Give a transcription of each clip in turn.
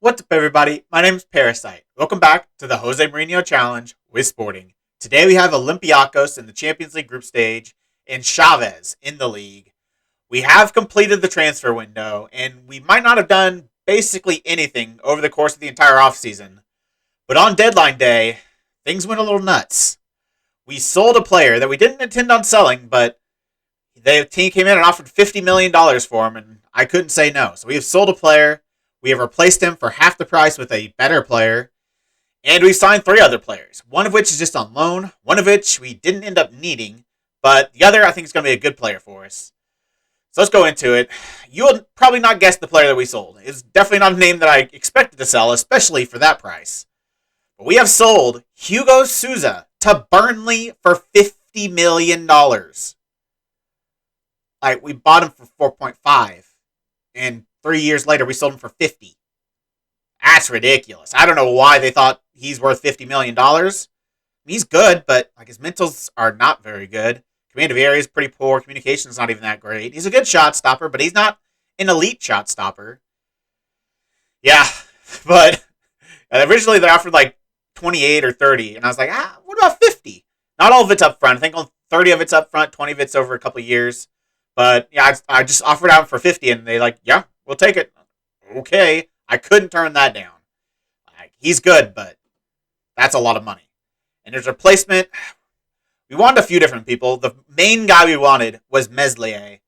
What's up, everybody? My name is Parasite. Welcome back to the Jose Mourinho Challenge with Sporting. Today we have Olympiacos in the Champions League group stage and Chaves in the league. We have completed the transfer window, and we might not have done basically anything over the course of the entire offseason. But on deadline day, things went a little nuts. We sold a player that we didn't intend on selling, but the team came in and offered $50 million for him, and I couldn't say no. So we have sold a player. We have replaced him for half the price with a better player. And we've signed 3 other players. One of which is just on loan. One of which we didn't end up needing. But the other I think is going to be a good player for us. So let's go into it. You will probably not guess the player that we sold. It's definitely not a name that I expected to sell, especially for that price. But we have sold Hugo Souza to Burnley for $50 million. We bought him for 4.5. And 3 years later, we sold him for 50. That's ridiculous. I don't know why they thought he's worth $50 million. He's good, but his mentals are not very good. Command of area is pretty poor. Communication's not even that great. He's a good shot stopper, but he's not an elite shot stopper. Yeah, but originally they offered 28 or 30, and I was like, what about 50? Not all of it's up front. I think only 30 of it's up front, 20 of it's over a couple of years. But yeah, I just offered out for 50, and they yeah, we'll take it. Okay, I couldn't turn that down. He's good, but that's a lot of money. And there's a replacement. We wanted a few different people. The main guy we wanted was Meslier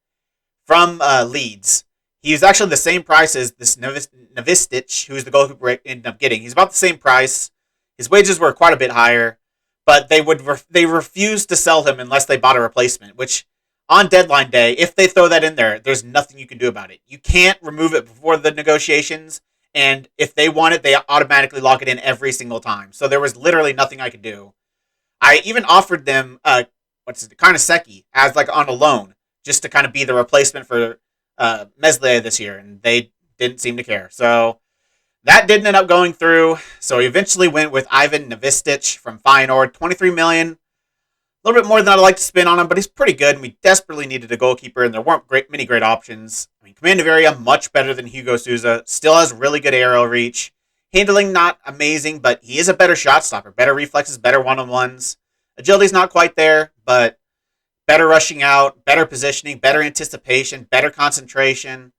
from Leeds. He was actually the same price as this Novistich, who's the goalkeeper we ended up getting. He's about the same price. His wages were quite a bit higher, but they refused to sell him unless they bought a replacement, which on deadline day, if they throw that in there, there's nothing you can do about it. You can't remove it before the negotiations, and if they want it, they automatically lock it in every single time. So there was literally nothing I could do. I even offered them, Karnaseki as on a loan, just to kind of be the replacement for Meslier this year, and they didn't seem to care. So that didn't end up going through. So we eventually went with Ivan Novistich from Feyenoord, $23 million. A little bit more than I'd like to spend on him, but he's pretty good, and we desperately needed a goalkeeper, and there weren't many great options. Command of area, much better than Hugo Souza. Still has really good aerial reach. Handling, not amazing, but he is a better shot stopper. Better reflexes, better one-on-ones. Agility's not quite there, but better rushing out, better positioning, better anticipation, better concentration.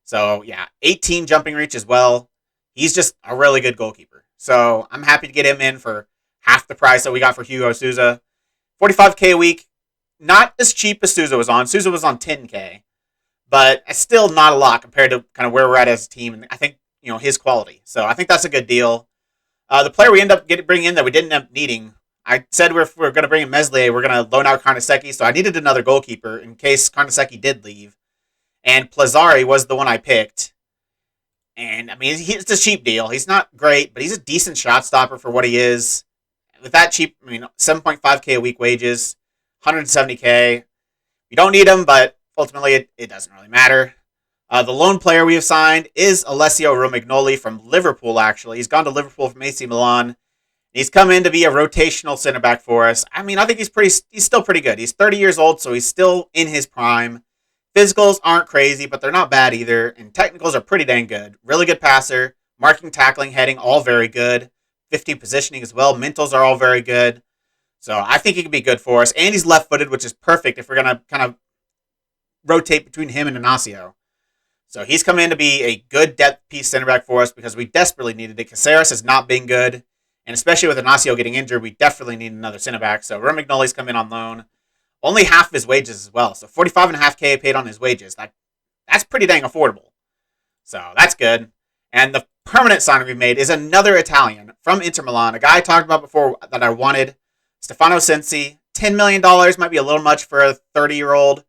So, yeah, 18 jumping reach as well. He's just a really good goalkeeper. So, I'm happy to get him in for half the price that we got for Hugo Souza. $45K a week, not as cheap as Souza was on. Souza was on $10K, but it's still not a lot compared to kind of where we're at as a team, and I think, his quality. So I think that's a good deal. The player we end up bringing in that we didn't end up needing, I said we're going to bring in Meslier, we're going to loan out Karnaseki, so I needed another goalkeeper in case Karnaseki did leave, and Plazzari was the one I picked. And, it's a cheap deal. He's not great, but he's a decent shot stopper for what he is. With that cheap, 7.5K a week wages, 170K. We don't need him, but ultimately it doesn't really matter. The loan player we have signed is Alessio Romignoli from Liverpool, actually. He's gone to Liverpool from AC Milan. He's come in to be a rotational center back for us. I think he's still pretty good. He's 30 years old, so he's still in his prime. Physicals aren't crazy, but they're not bad either. And technicals are pretty dang good. Really good passer. Marking, tackling, heading, all very good. 15 positioning as well. Mentals are all very good. So I think he could be good for us. And he's left-footed, which is perfect if we're going to kind of rotate between him and Inacio. So he's come in to be a good depth piece center back for us because we desperately needed it. Caceres has not been good. And especially with Inacio getting injured, we definitely need another center back. So Romignoli's come in on loan. Only half of his wages as well. So $45.5K paid on his wages. That's pretty dang affordable. So that's good. And the permanent signing we made is another Italian from Inter Milan, a guy I talked about before that I wanted, Stefano Sensi. $10 million might be a little much for a 30-year-old,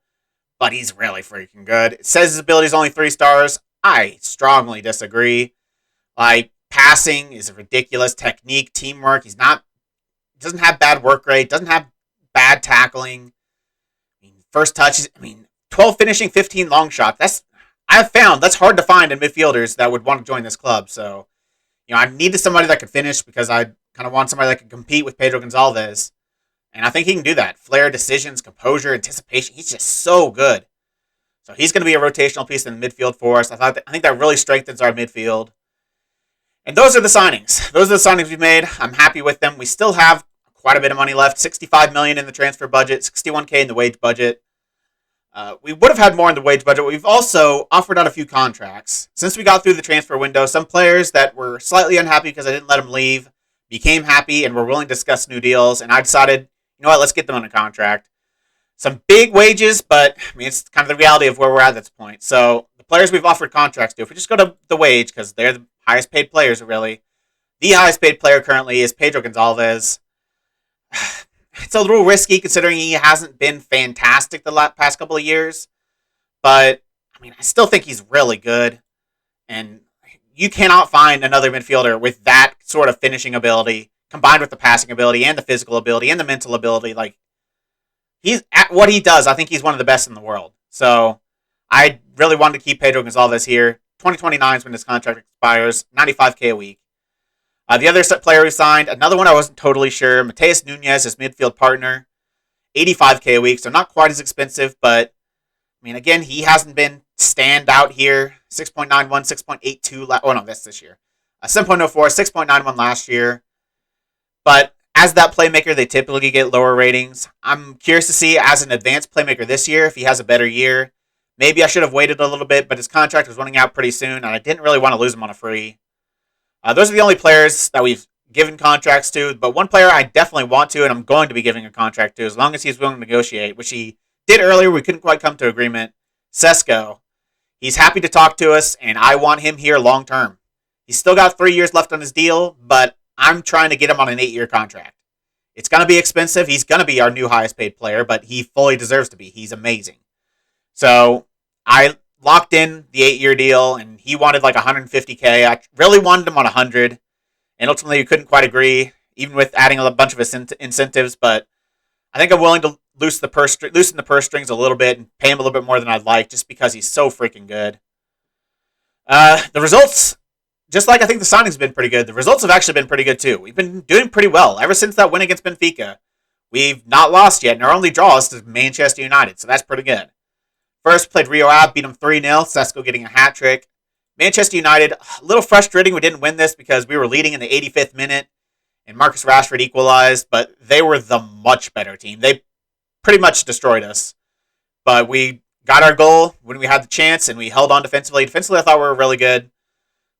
but he's really freaking good. It says his ability is only 3 stars. I strongly disagree. Passing is ridiculous. Technique, teamwork. Doesn't have bad work rate. Doesn't have bad tackling. First touches. 12 finishing, 15 long shots. I've found that's hard to find in midfielders that would want to join this club. So, I needed somebody that could finish because I kind of want somebody that could compete with Pedro Gonçalves. And I think he can do that. Flair, decisions, composure, anticipation. He's just so good. So he's going to be a rotational piece in the midfield for us. I think that really strengthens our midfield. And those are the signings. Those are the signings we've made. I'm happy with them. We still have quite a bit of money left. $65 million in the transfer budget, $61K in the wage budget. We would have had more in the wage budget. We've also offered out a few contracts. Since we got through the transfer window, some players that were slightly unhappy because I didn't let them leave became happy and were willing to discuss new deals. And I decided, you know what, let's get them on a contract. Some big wages, but I mean, it's kind of the reality of where we're at this point. So the players we've offered contracts to, if we just go to the wage, because they're the highest paid players, really. The highest paid player currently is Pedro Gonçalves. It's a little risky considering he hasn't been fantastic the past couple of years. But, I mean, I still think he's really good. And you cannot find another midfielder with that sort of finishing ability, combined with the passing ability and the physical ability and the mental ability. Like, he's at what he does, I think he's one of the best in the world. So, I really wanted to keep Pedro Gonçalves here. 2029 is when his contract expires, $95K a week. The other player we signed, another one I wasn't totally sure, Mateus Nunes, his midfield partner, $85K a week, so not quite as expensive, but, I mean, again, he hasn't been stand out here. 6.91, 6.82, oh no, that's this year. 7.04, 6.91 last year. But as that playmaker, they typically get lower ratings. I'm curious to see, as an advanced playmaker this year, if he has a better year. Maybe I should have waited a little bit, but his contract was running out pretty soon, and I didn't really want to lose him on a free. Those are the only players that we've given contracts to, but one player I definitely want to, and I'm going to be giving a contract to, as long as he's willing to negotiate, which he did earlier. We couldn't quite come to agreement. Sesko. He's happy to talk to us, and I want him here long term. He's still got 3 years left on his deal, but I'm trying to get him on an 8-year contract. It's going to be expensive. He's going to be our new highest paid player, but he fully deserves to be. He's amazing. So I locked in the 8-year deal, and he wanted like 150K. I really wanted him on 100, and ultimately we couldn't quite agree, even with adding a bunch of incentives. But I think I'm willing to loosen the purse strings a little bit and pay him a little bit more than I'd like, just because he's so freaking good. The results, just like I think the signing's been pretty good, the results have actually been pretty good too. We've been doing pretty well ever since that win against Benfica. We've not lost yet, and our only draw is to Manchester United, so that's pretty good. First, played Rio Ave, beat them 3-0, Sesko getting a hat trick. Manchester United, a little frustrating we didn't win this because we were leading in the 85th minute, and Marcus Rashford equalized, but they were the much better team. They pretty much destroyed us. But we got our goal when we had the chance, and we held on defensively. Defensively, I thought we were really good.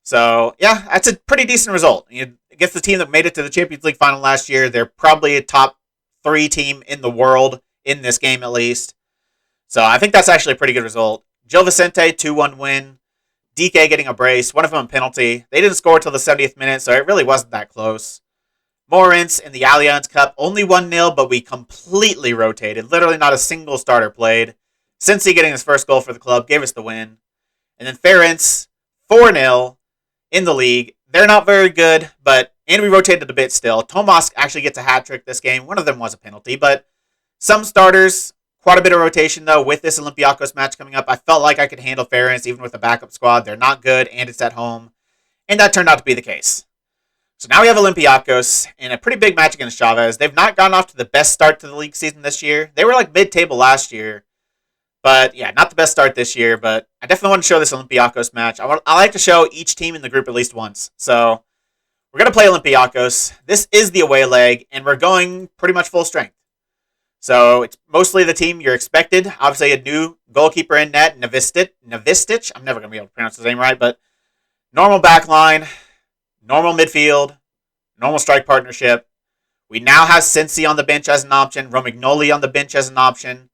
So, yeah, that's a pretty decent result. Against the team that made it to the Champions League final last year, they're probably a top 3 team in the world, in this game at least. So I think that's actually a pretty good result. Gil Vicente, 2-1 win. DK getting a brace, one of them a penalty. They didn't score until the 70th minute, so it really wasn't that close. Morins in the Allianz Cup, only 1-0, but we completely rotated. Literally not a single starter played. Cincy getting his first goal for the club, gave us the win. And then Ferenc, 4-0 in the league. They're not very good, and we rotated a bit still. Tomas actually gets a hat trick this game. One of them was a penalty, but some starters, quite a bit of rotation, though, with this Olympiacos match coming up. I felt like I could handle Ferenc even with the backup squad. They're not good, and it's at home. And that turned out to be the case. So now we have Olympiacos in a pretty big match against Chaves. They've not gotten off to the best start to the league season this year. They were like mid-table last year. But yeah, not the best start this year. But I definitely want to show this Olympiacos match. I like to show each team in the group at least once. So we're going to play Olympiacos. This is the away leg, and we're going pretty much full strength. So it's mostly the team you're expected. Obviously, a new goalkeeper in net, Navistic. I'm never going to be able to pronounce his name right, but normal back line, normal midfield, normal strike partnership. We now have Cincy on the bench as an option, Romignoli on the bench as an option.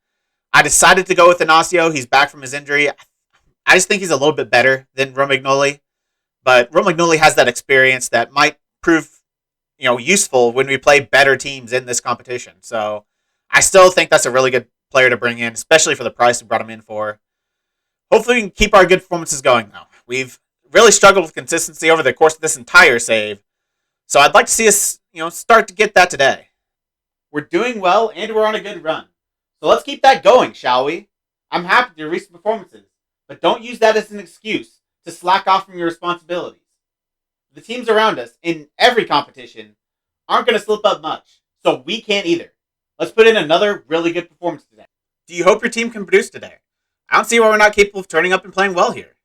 I decided to go with Alessio. He's back from his injury. I just think he's a little bit better than Romignoli, but Romignoli has that experience that might prove, useful when we play better teams in this competition. So I still think that's a really good player to bring in, especially for the price we brought him in for. Hopefully we can keep our good performances going, though. We've really struggled with consistency over the course of this entire save. So I'd like to see us, start to get that today. We're doing well, and we're on a good run. So let's keep that going, shall we? I'm happy with your recent performances, but don't use that as an excuse to slack off from your responsibilities. The teams around us, in every competition, aren't going to slip up much, so we can't either. Let's put in another really good performance today. Do you hope your team can produce today? I don't see why we're not capable of turning up and playing well here.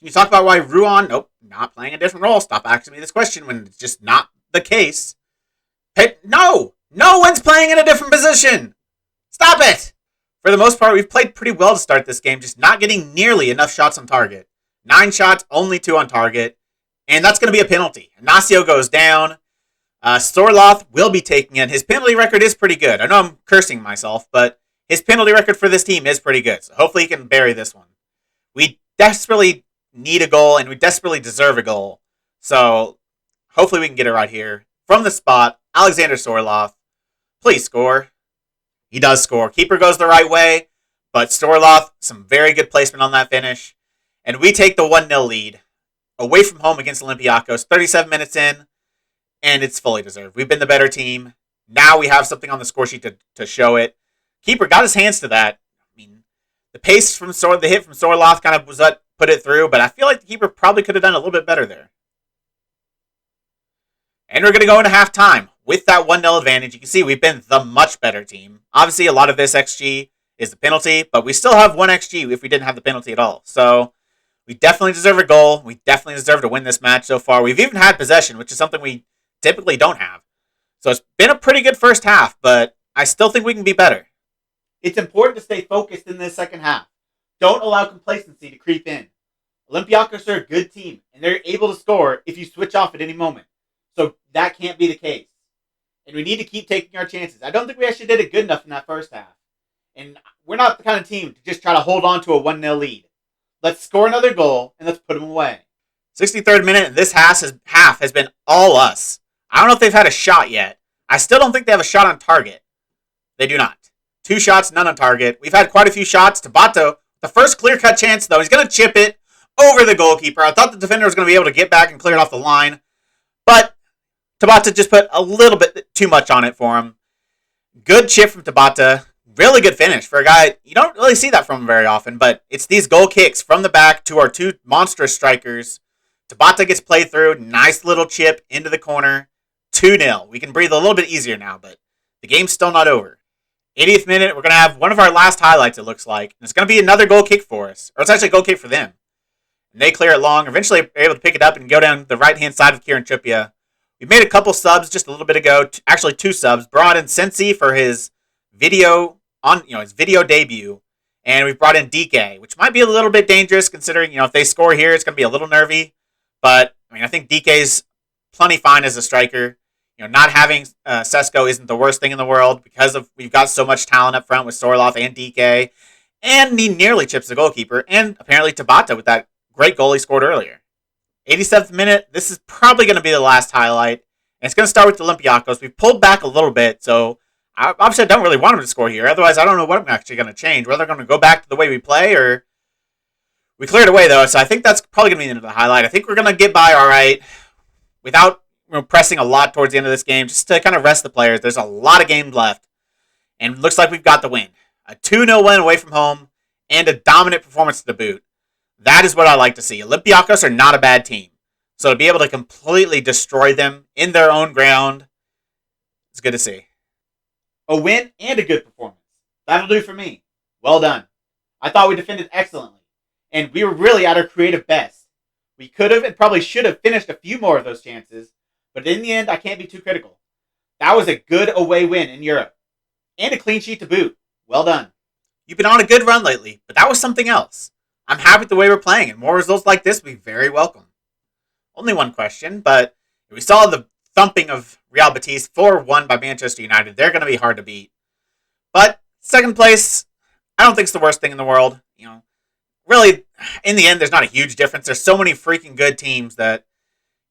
Can you talk about why Ruan, nope, not playing a different role? Stop asking me this question when it's just not the case. No one's playing in a different position. Stop it. For the most part, we've played pretty well to start this game, just not getting nearly enough shots on target. 9 shots, only 2 on target. And that's going to be a penalty. Ignacio goes down. Sorloth will be taking in. His penalty record is pretty good. I know I'm cursing myself, but his penalty record for this team is pretty good. So hopefully he can bury this one. We desperately need a goal, and we desperately deserve a goal. So hopefully we can get it right here. From the spot, Alexander Sorloth, please score. He does score. Keeper goes the right way, but Sorloth, some very good placement on that finish. And we take the 1-0 lead away from home against Olympiacos, 37 minutes in, and it's fully deserved. We've been the better team. Now we have something on the score sheet to show it. Keeper got his hands to that. I mean, the pace from the hit from Sorloth kind of was what put it through, but I feel like the keeper probably could have done a little bit better there. And we're going to go into halftime with that 1-0 advantage. You can see we've been the much better team. Obviously, a lot of this XG is the penalty, but we still have 1 XG if we didn't have the penalty at all. So we definitely deserve a goal. We definitely deserve to win this match so far. We've even had possession, which is something we typically don't have. So it's been a pretty good first half, but I still think we can be better. It's important to stay focused in this second half. Don't allow complacency to creep in. Olympiacos are a good team, and they're able to score if you switch off at any moment. So that can't be the case. And we need to keep taking our chances. I don't think we actually did it good enough in that first half. And we're not the kind of team to just try to hold on to a 1-0 lead. Let's score another goal, and let's put them away. 63rd minute, and this half has been all us. I don't know if they've had a shot yet. I still don't think they have a shot on target. They do not. 2 shots, none on target. We've had quite a few shots. Tabata, the first clear-cut chance, though. He's going to chip it over the goalkeeper. I thought the defender was going to be able to get back and clear it off the line. But Tabata just put a little bit too much on it for him. Good chip from Tabata. Really good finish for a guy. You don't really see that from him very often, but it's these goal kicks from the back to our 2 monstrous strikers. Tabata gets played through. Nice little chip into the corner. 2-0. We can breathe a little bit easier now, but the game's still not over. 80th minute, we're going to have one of our last highlights, it looks like. And it's going to be another goal kick for us. Or it's actually a goal kick for them. And they clear it long. Eventually, they're able to pick it up and go down the right-hand side of Kieran Trippier. We made a couple subs just a little bit ago. Actually, 2 subs. Brought in Sensi for his video debut. And we've brought in DK, which might be a little bit dangerous considering, if they score here, it's going to be a little nervy. But, I think DK's plenty fine as a striker. Not having Sesko isn't the worst thing in the world because we've got so much talent up front with Sorloth and DK. And he nearly chips the goalkeeper. And apparently Tabata with that great goal he scored earlier. 87th minute, this is probably going to be the last highlight. And it's going to start with Olympiacos. We've pulled back a little bit, so obviously I don't really want him to score here. Otherwise, I don't know what I'm actually going to change. Whether I'm going to go back to the way we play or... We cleared away, though, so I think that's probably going to be the end of the highlight. I think we're going to get by all right without pressing a lot towards the end of this game, just to kind of rest the players. There's a lot of games left, and it looks like we've got the win. A 2-0 win away from home, and a dominant performance to the boot. That is what I like to see. Olympiacos are not a bad team, so to be able to completely destroy them in their own ground, it's good to see. A win and a good performance. That'll do for me. Well done. I thought we defended excellently, and we were really at our creative best. We could have and probably should have finished a few more of those chances, but in the end, I can't be too critical. That was a good away win in Europe. And a clean sheet to boot. Well done. You've been on a good run lately, but that was something else. I'm happy with the way we're playing, and more results like this would be very welcome. Only one question, but we saw the thumping of Real Betis 4-1 by Manchester United. They're going to be hard to beat. But second place, I don't think it's the worst thing in the world. Really, in the end, there's not a huge difference. There's so many freaking good teams that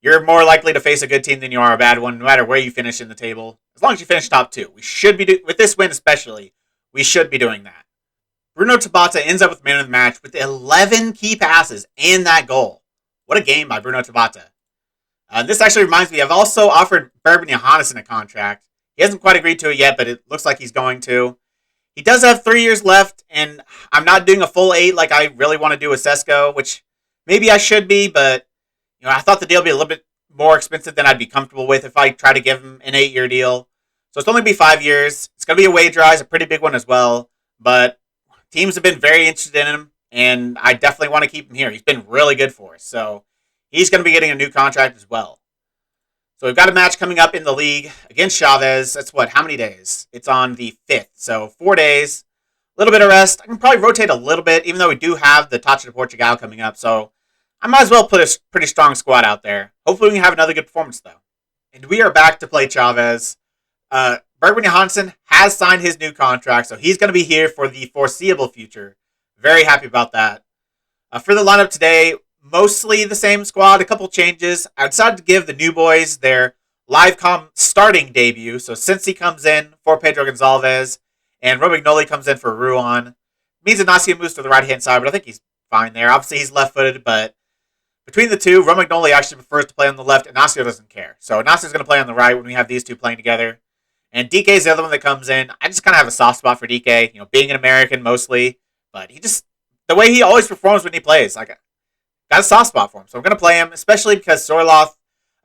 you're more likely to face a good team than you are a bad one, no matter where you finish in the table. As long as you finish top 2. We should be, with this win especially, we should be doing that. Bruno Tabata ends up with man of the match with 11 key passes and that goal. What a game by Bruno Tabata. This actually reminds me, I've also offered Berben Johannesson a contract. He hasn't quite agreed to it yet, but it looks like he's going to. He does have 3 years left, and I'm not doing a full 8 like I really want to do with Sesko, which maybe I should be, but I thought the deal would be a little bit more expensive than I'd be comfortable with if I try to give him an 8-year deal. So it's only be 5 years. It's going to be a wage rise, a pretty big one as well. But teams have been very interested in him, and I definitely want to keep him here. He's been really good for us, so he's going to be getting a new contract as well. So we've got a match coming up in the league against Chaves. That's how many days? It's on the 5th, so 4 days. A little bit of rest. I can probably rotate a little bit, even though we do have the Taça Portugal coming up, so I might as well put a pretty strong squad out there. Hopefully we can have another good performance, though. And we are back to play Chaves. Bergman Johansson has signed his new contract, so he's going to be here for the foreseeable future. Very happy about that. For the lineup today, mostly the same squad, a couple changes. I decided to give the new boys their live starting debut. So Cincy comes in for Pedro Gonçalves, and Romignoli comes in for Ruan. Means Alessio moves to the right-hand side, but I think he's fine there. Obviously, he's left-footed, but between the two, Romignoli actually prefers to play on the left, and Alessio doesn't care. So Alessio's going to play on the right when we have these two playing together. And DK's the other one that comes in. I just kind of have a soft spot for DK, being an American mostly. But the way he always performs when he plays, got a soft spot for him. So I'm going to play him, especially because Sorloth,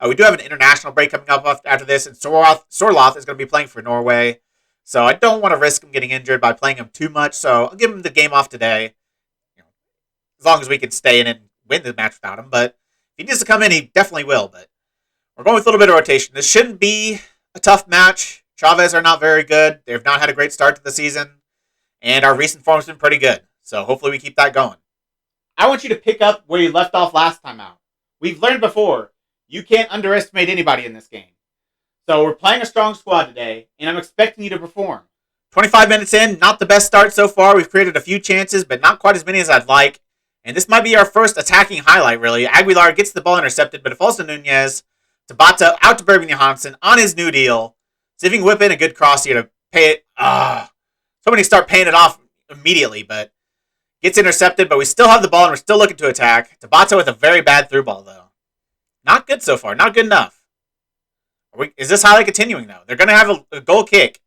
we do have an international break coming up after this, and Sorloth is going to be playing for Norway. So I don't want to risk him getting injured by playing him too much. So I'll give him the game off today, as long as we can stay in and win the match without him. But if he needs to come in, he definitely will. But we're going with a little bit of rotation. This shouldn't be a tough match. Chaves are not very good. They've not had a great start to the season. And our recent form has been pretty good. So hopefully we keep that going. I want you to pick up where you left off last time out. We've learned before, you can't underestimate anybody in this game. So we're playing a strong squad today, and I'm expecting you to perform. 25 minutes in, not the best start so far. We've created a few chances, but not quite as many as I'd like. And this might be our first attacking highlight, really. Aguilar gets the ball intercepted, but it falls to Nunez. Tabata out to Bergman Johansson on his new deal. See if he can whip in a good cross here to pay it. So many start paying it off immediately, but gets intercepted, but we still have the ball and we're still looking to attack. Tabata with a very bad through ball, though. Not good so far. Not good enough. Is this highlight continuing, though? They're going to have a goal kick,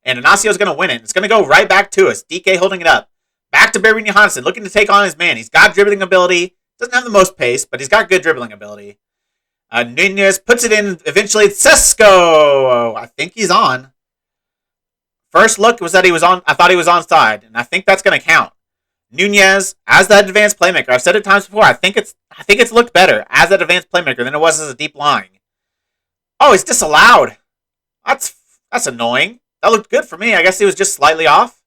and Inaccio's going to win it. It's going to go right back to us. DK holding it up. Back to Bergman Johansson, looking to take on his man. He's got dribbling ability. Doesn't have the most pace, but he's got good dribbling ability. Nunez puts it in eventually. Sesko! I think he's on. First look was that he was on. I thought he was onside, and I think that's going to count. Nunez, as that advanced playmaker, I've said it times before, I think it's looked better as that advanced playmaker than it was as a deep lying. Oh, it's disallowed. That's annoying. That looked good for me. I guess he was just slightly off.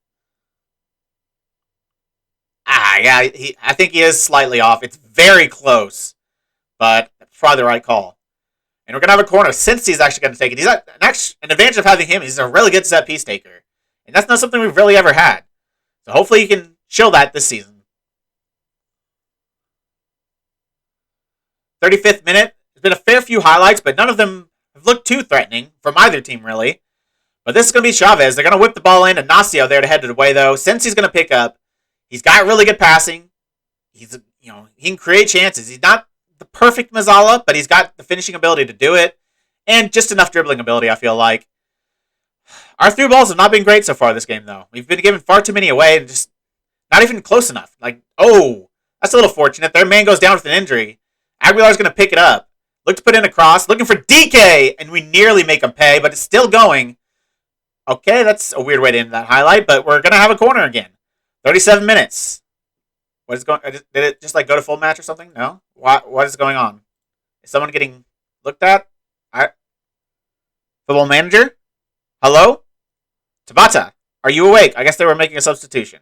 Yeah, I think he is slightly off. It's very close, but it's probably the right call. And we're going to have a corner. Since he's actually going to take it. He's an advantage of having him. He's a really good set piece taker. And that's not something we've really ever had. So hopefully you can show that this season. 35th minute. There's been a fair few highlights, but none of them have looked too threatening from either team, really. But this is going to be Chaves. They're going to whip the ball in. Inacio there to head it away, though. Since he's going to pick up. He's got really good passing. He can create chances. He's not the perfect Mazzala, but he's got the finishing ability to do it. And just enough dribbling ability, I feel like. Our through balls have not been great so far this game, though. We've been giving far too many away and just not even close enough. That's a little fortunate. Their man goes down with an injury. Aguilar's going to pick it up. Look to put in a cross. Looking for DK, and we nearly make him pay, but it's still going. Okay, that's a weird way to end that highlight, but we're going to have a corner again. 37 minutes. What is going? Did it just go to full match or something? No. What is going on? Is someone getting looked at? Football manager? Hello? Tabata, are you awake? I guess they were making a substitution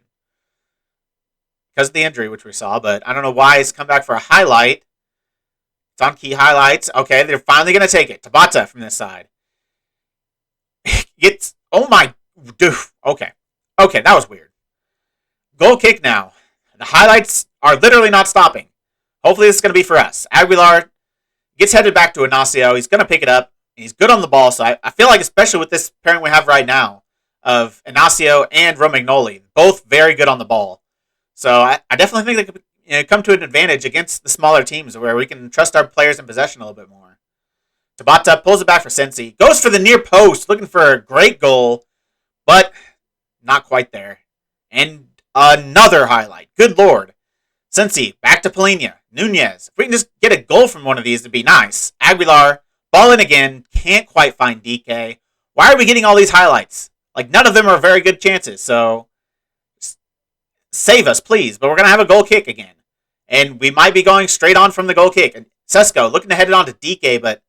because of the injury, which we saw. But I don't know why it's come back for a highlight. It's on key highlights. Okay, they're finally gonna take it. Tabata from this side. Oh my, dude. Okay, that was weird. Goal kick now. The highlights are literally not stopping. Hopefully this is going to be for us. Aguilar gets headed back to Inacio. He's going to pick it up. And he's good on the ball. So I feel like, especially with this pairing we have right now of Inacio and Romignoli, both very good on the ball. So I definitely think they could come to an advantage against the smaller teams where we can trust our players in possession a little bit more. Tabata pulls it back for Sensi. Goes for the near post, looking for a great goal, but not quite there. And another highlight. Good Lord. Sensi, back to Polina. Nunez. If we can just get a goal from one of these, it'd be nice. Aguilar, ball in again. Can't quite find DK. Why are we getting all these highlights? None of them are very good chances. So, save us, please. But we're going to have a goal kick again. And we might be going straight on from the goal kick. And Sesko looking to head it on to DK, but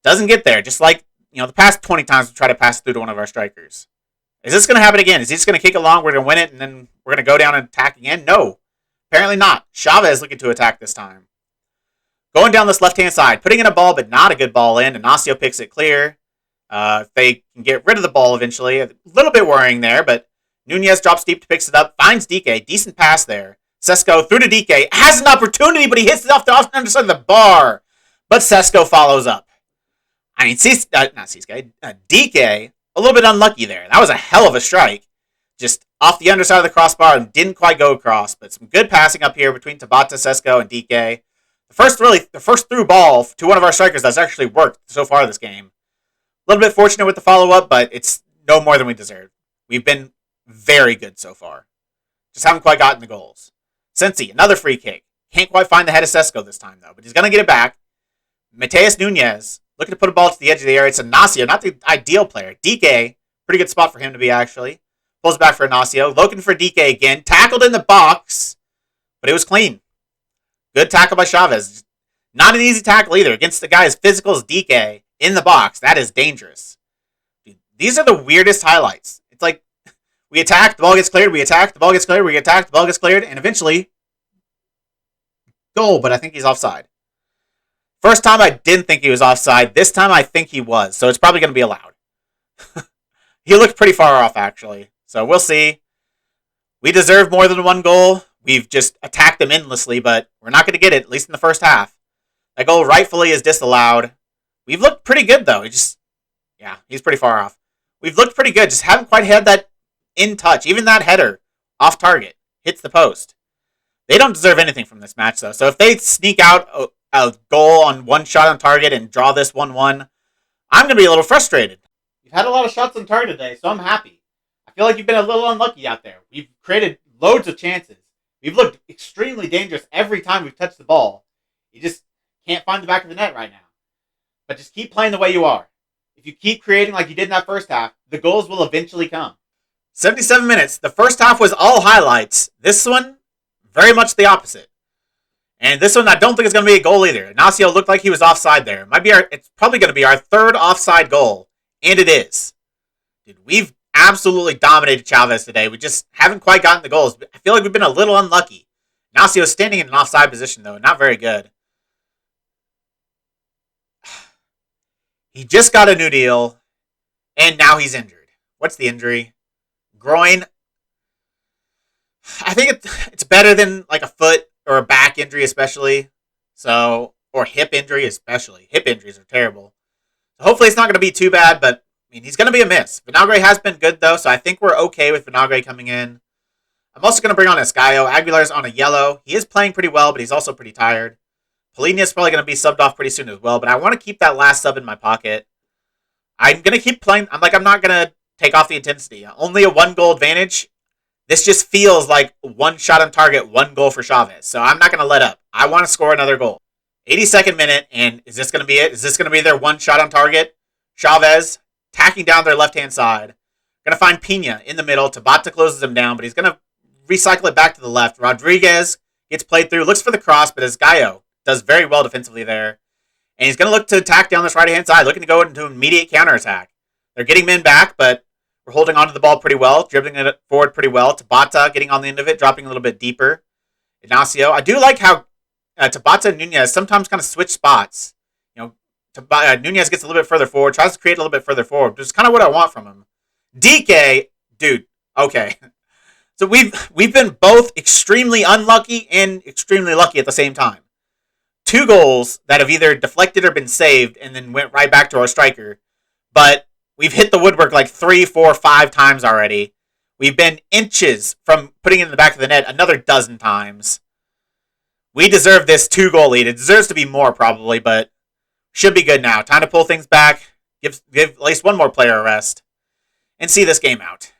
doesn't get there. Just like, the past 20 times we try to pass through to one of our strikers. Is this going to happen again? Is he just going to kick it long? We're going to win it, and then we're going to go down and attack again? No. Apparently not. Chaves looking to attack this time. Going down this left-hand side. Putting in a ball, but not a good ball in. And Alessio picks it clear. If they can get rid of the ball eventually. A little bit worrying there, but Nunez drops deep, picks it up, finds DK. Decent pass there. Sesko through to DK. Has an opportunity, but he hits it off the underside of the bar. But Sesko follows up. I mean, DK, a little bit unlucky there. That was a hell of a strike. Just off the underside of the crossbar and didn't quite go across. But some good passing up here between Tabata, Sesko, and DK. The first through ball to one of our strikers that's actually worked so far this game. A little bit fortunate with the follow-up, but it's no more than we deserve. We've been very good so far. Just haven't quite gotten the goals. Sensi, another free kick. Can't quite find the head of Sesko this time, though. But he's going to get it back. Mateus Nunez, looking to put a ball to the edge of the area. It's Ignacio, not the ideal player. DK, pretty good spot for him to be, actually. Pulls back for Ignacio. Looking for DK again. Tackled in the box. But it was clean. Good tackle by Chaves. Not an easy tackle either. Against the guy as physical as DK in the box. That is dangerous. Dude, these are the weirdest highlights. It's like, we attack, the ball gets cleared, we attack, the ball gets cleared, we attack, the ball gets cleared, and eventually, goal, but I think he's offside. First time I didn't think he was offside. This time I think he was, so it's probably going to be allowed. He looked pretty far off, actually. So we'll see. We deserve more than one goal. We've just attacked them endlessly, but we're not going to get it, at least in the first half. That goal rightfully is disallowed. We've looked pretty good, though. He's pretty far off. We've looked pretty good, just haven't quite had that in touch. Even that header, off target, hits the post. They don't deserve anything from this match, though. So if they sneak out a goal on one shot on target and draw this 1-1, I'm going to be a little frustrated. You've had a lot of shots on target today, so I'm happy. I feel like you've been a little unlucky out there. We've created loads of chances. We've looked extremely dangerous every time we've touched the ball. You just can't find the back of the net right now. But just keep playing the way you are. If you keep creating like you did in that first half, the goals will eventually come. 77 minutes. The first half was all highlights. This one, very much the opposite. And this one, I don't think it's going to be a goal either. Ignacio looked like he was offside there. It's probably going to be our third offside goal. And it is. Dude, we've absolutely dominated Chaves today. We just haven't quite gotten the goals. I feel like we've been a little unlucky. Ignacio is standing in an offside position, though. Not very good. He just got a new deal. And now he's injured. What's the injury? Groin. I think it's better than like a foot or a back injury, especially. Or hip injury, especially. Hip injuries are terrible. So hopefully it's not going to be too bad, but he's going to be a miss. Vinagre has been good, though, so I think we're okay with Vinagre coming in. I'm also going to bring on Escayo. Aguilar's on a yellow. He is playing pretty well, but he's also pretty tired. Polina is probably going to be subbed off pretty soon as well, but I want to keep that last sub in my pocket. I'm going to keep playing. I'm not going to take off the intensity. Only a 1-goal advantage. This just feels like one shot on target, 1 goal for Chaves. So I'm not going to let up. I want to score another goal. 82nd minute, and is this going to be it? Is this going to be their one shot on target? Chaves tacking down their left-hand side. Going to find Pina in the middle. Tabata closes him down, but he's going to recycle it back to the left. Rodriguez gets played through, looks for the cross, but Escayo does very well defensively there. And he's going to look to attack down this right-hand side, looking to go into an immediate counterattack. They're getting men back, but we're holding onto the ball pretty well, dribbling it forward pretty well. Tabata getting on the end of it, dropping a little bit deeper. Ignacio. I do like how Tabata and Nunez sometimes kind of switch spots. Nunez gets a little bit further forward, tries to create a little bit further forward, which is kind of what I want from him. DK, dude, okay. So we've been both extremely unlucky and extremely lucky at the same time. 2 goals that have either deflected or been saved and then went right back to our striker. But we've hit the woodwork like 3, 4, 5 times already. We've been inches from putting it in the back of the net another dozen times. We deserve this 2-goal lead. It deserves to be more probably, but should be good now. Time to pull things back, give at least one more player a rest, and see this game out.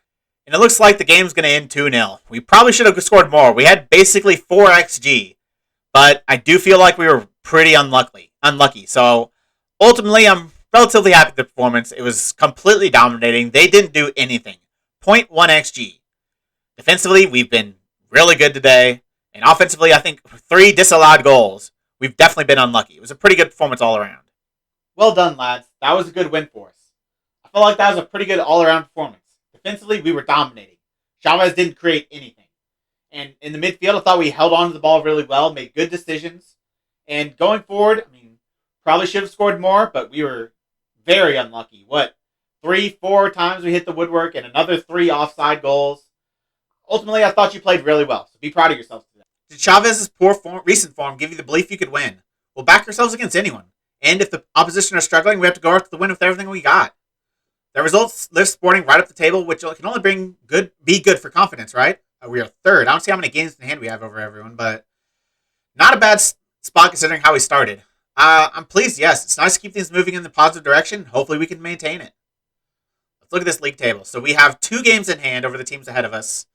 And it looks like the game's going to end 2-0. We probably should have scored more. We had basically 4 XG, but I do feel like we were pretty unlucky. So ultimately, I'm relatively happy with the performance. It was completely dominating. They didn't do anything. 0.1 XG. Defensively, we've been really good today. And offensively, I think 3 disallowed goals. We've definitely been unlucky. It was a pretty good performance all around. Well done, lads. That was a good win for us. I felt like that was a pretty good all-around performance. Defensively, we were dominating. Chaves didn't create anything. And in the midfield, I thought we held on to the ball really well, made good decisions. And going forward, probably should have scored more, but we were very unlucky. 3-4 times we hit the woodwork and another 3 offside goals. Ultimately, I thought you played really well, so be proud of yourselves today. Did Chaves' recent form give you the belief you could win? We'll back ourselves against anyone. And if the opposition are struggling, we have to go out to the win with everything we got. The results lift Sporting right up the table, which can only be good for confidence, right? We are third. I don't see how many games in hand we have over everyone, but not a bad spot considering how we started. I'm pleased, yes. It's nice to keep things moving in the positive direction. Hopefully we can maintain it. Let's look at this league table. So we have 2 games in hand over the teams ahead of us.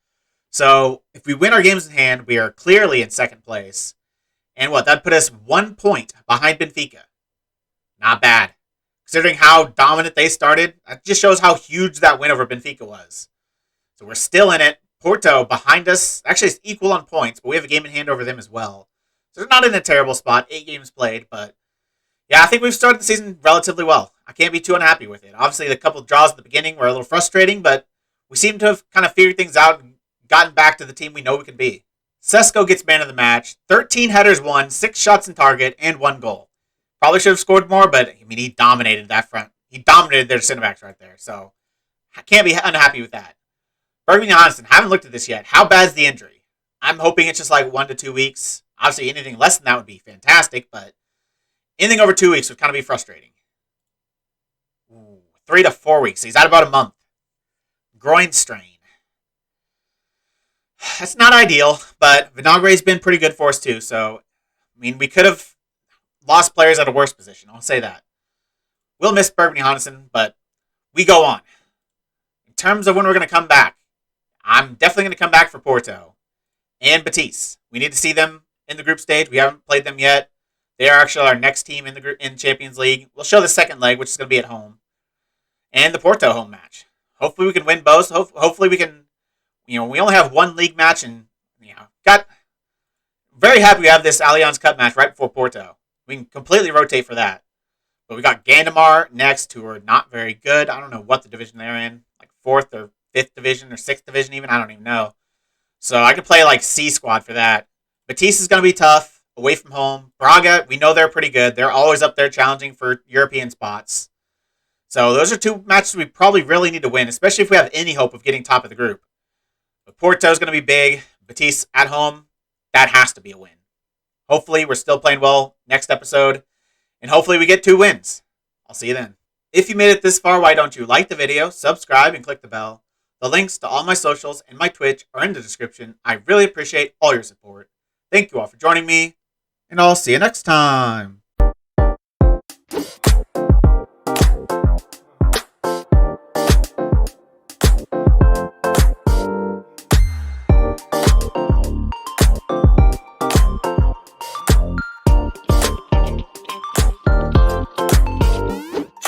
So if we win our games in hand, we are clearly in second place. And that'd put us 1 point behind Benfica. Not bad. Considering how dominant they started, that just shows how huge that win over Benfica was. So we're still in it. Porto behind us. Actually, it's equal on points, but we have a game in hand over them as well. So they're not in a terrible spot. 8 games played, but yeah, I think we've started the season relatively well. I can't be too unhappy with it. Obviously, the couple of draws at the beginning were a little frustrating, but we seem to have kind of figured things out and gotten back to the team we know we can be. Sesko gets man of the match. 13 headers won, 6 shots in target, and 1 goal. Probably should have scored more, but he dominated that front. He dominated their center backs right there, so I can't be unhappy with that. Bergman Johnson, haven't looked at this yet. How bad's the injury? I'm hoping it's just like 1 to 2 weeks. Obviously, anything less than that would be fantastic, but anything over 2 weeks would kind of be frustrating. 3 to 4 weeks. He's out about a month. Groin strain. That's not ideal, but Vinagre's been pretty good for us too, so we could have lost players at a worse position. I'll say that. We'll miss Bergman Johnson, but we go on. In terms of when we're going to come back, I'm definitely going to come back for Porto and Betis. We need to see them in the group stage. We haven't played them yet. They are actually our next team in Champions League. We'll show the second leg, which is going to be at home, and the Porto home match. Hopefully we can win both. Hopefully we can. We only have 1 league match, and got very happy we have this Allianz Cup match right before Porto. We can completely rotate for that. But we got Gandamar next, who are not very good. I don't know what the division they're in, like 4th or 5th division or 6th division even. I don't even know. So I could play like C squad for that. Betis is going to be tough, away from home. Braga, we know they're pretty good. They're always up there challenging for European spots. So those are 2 matches we probably really need to win, especially if we have any hope of getting top of the group. But Porto is going to be big. Betis at home, that has to be a win. Hopefully we're still playing well next episode, and hopefully we get 2 wins. I'll see you then. If you made it this far, why don't you like the video, subscribe, and click the bell. The links to all my socials and my Twitch are in the description. I really appreciate all your support. Thank you all for joining me, and I'll see you next time.